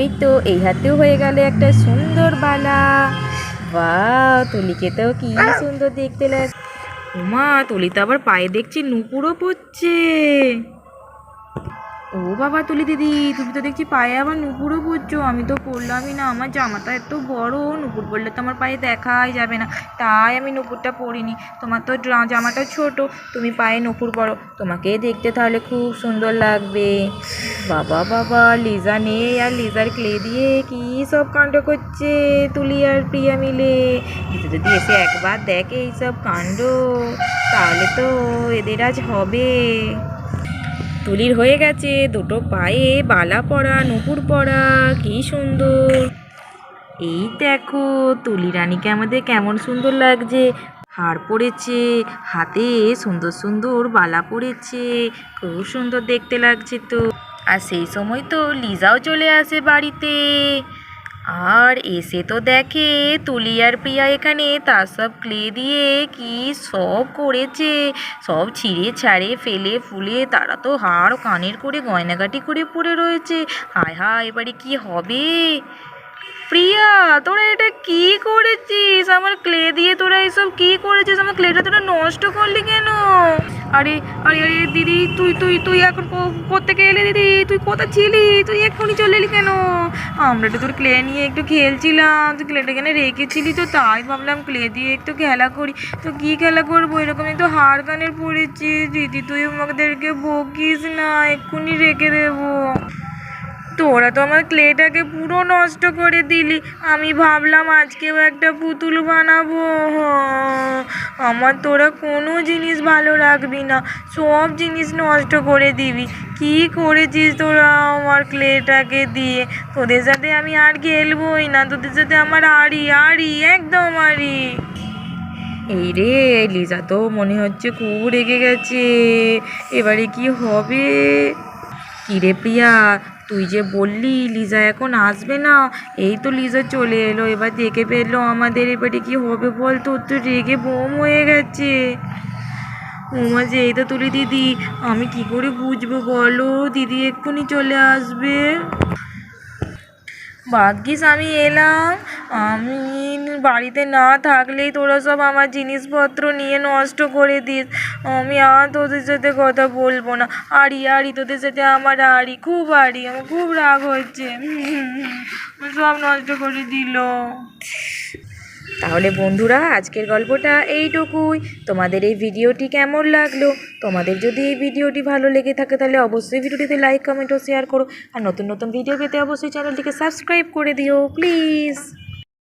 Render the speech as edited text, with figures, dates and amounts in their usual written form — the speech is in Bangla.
এই তো এই হাতেও হয়ে গেল একটা সুন্দর বালা। বাহ, তুলিকে তো কি সুন্দর দেখতে লাগে। উমা, তুলি তো আবার পায়ে দেখছি নুপুরও পড়ছে। ও বাবা, তুলি দিদি, তুমি তো দেখছি পায়ে আবার নুপুরও পরছো। আমি তো পরলামই না, আমার জামাটা এত বড়, নুপুর পরলে তো আমার পায়ে দেখাই যাবে না, তাই আমি নুপুরটা পরিনি। তোমার তো জামাটা ছোট, তুমি পায়ে নুপুর পরো, তোমাকে দেখতে তাহলে খুব সুন্দর লাগবে। বাবা বাবা, লিজা নেই আর লিজার ক্লে দিয়ে কি সব কাণ্ড করছে তুলি আর প্রিয়া মিলে। লিজা যদি এসে একবার দেখে এইসব কাণ্ড, তাহলে তো এদের আজ হবে। তুলির হয়ে গেছে দুটো পায়ে বালা পরা, নুপুর পরা, কি সুন্দর। এই দেখো তুলি রানীকে আমাদের কেমন সুন্দর লাগছে। হার পরেছে, হাতে সুন্দর সুন্দর বালা পরেছে, খুব সুন্দর দেখতে লাগছে তো। আর সেই সময় তো লিজাও চলে আসে বাড়িতে। আর এসে তো দেখে তুলি আর প্রিয়া এখানে তার সব ক্লে দিয়ে কি সব করেছে, সব ছিঁড়ে ছাড়ে ফেলে ফুলে তারা তো হাড় কানের করে গয়নাগাটি করে পড়ে রয়েছে। হায় হায়, এবারে কি হবে? প্রিয়া, তোরা এটা কি করেছিস? আমার ক্লে দিয়ে তোরা এসব কি করেছিস? আমার ক্লেটা তোরা নষ্ট করলি কেন? আরে আরে আরে দিদি, তুই তুই তুই এখন কোত্থেকে এলি দিদি? তুই কোথায় ছিলি? তুই এক্ষুনি চলে এলি কেন? আমরা তো তোর ক্লে নিয়ে একটু খেলছিলাম, তুই ক্লেটা এখানে রেখেছিলি, তো তাই ভাবলাম ক্লে দিয়ে একটু খেলা করি। তো কি খেলা করবো, এরকমই তো হাড় কানের পড়েছি। দিদি, তুই আমাদেরকে বকিস না, এক্ষুনি রেখে দেবো। তোরা তো আমার ক্লেটাকে পুরো নষ্ট করে দিলি। আমি ভাবলাম আজকেও একটা পুতুল বানাবো। আমার তোরা কোনো জিনিস ভালো রাখবি না, সব জিনিস নষ্ট করে দিবি। কি করেছিস তোরা আমার ক্লেটাকে দিয়ে? তোদের সাথে আমি আর খেলবোই না, তোদের সাথে আমার আড়ি আড়ি একদম আড়ি। এই রে, লিজা তো মনে হচ্ছে খুব রেগে গেছে। এবারে কি হবে? কিরে প্রিয়া, তুই যে বললি লিজা এখন আসবে না, এই তো লিজা চলে এলো, এবার দেখে ফেললো আমাদের, এবারে কি হবে বল? তোর তো রেগে বোম হয়ে গেছে। উমা, যে এই তো তুলি দিদি, আমি কি করে বুঝবো বলো? দিদি এক্ষুনি চলে আসবে। ভাগ্যিস আমি এলাম। আমি বাড়িতে না থাকলেই তোরা সব আমার জিনিসপত্র নিয়ে নষ্ট করে দিস। আমি আর তোদের সাথে কথা বলবো না। আড়ি আড়ি, তোদের সাথে আমার আড়ি, খুব আড়ি, আমার খুব রাগ হচ্ছে। সব নষ্ট করে দিল। তাহলে বন্ধুরা, আজকের গল্পটা এইটুকুই। তোমাদের এই ভিডিওটি কেমন লাগলো? তোমাদের যদি এই ভিডিওটি ভালো লেগে থাকে তাহলে অবশ্যই ভিডিওটিতে লাইক, কমেন্ট ও শেয়ার করো। আর নতুন নতুন ভিডিও পেতে অবশ্যই চ্যানেলটিকে সাবস্ক্রাইব করে দিও প্লিজ।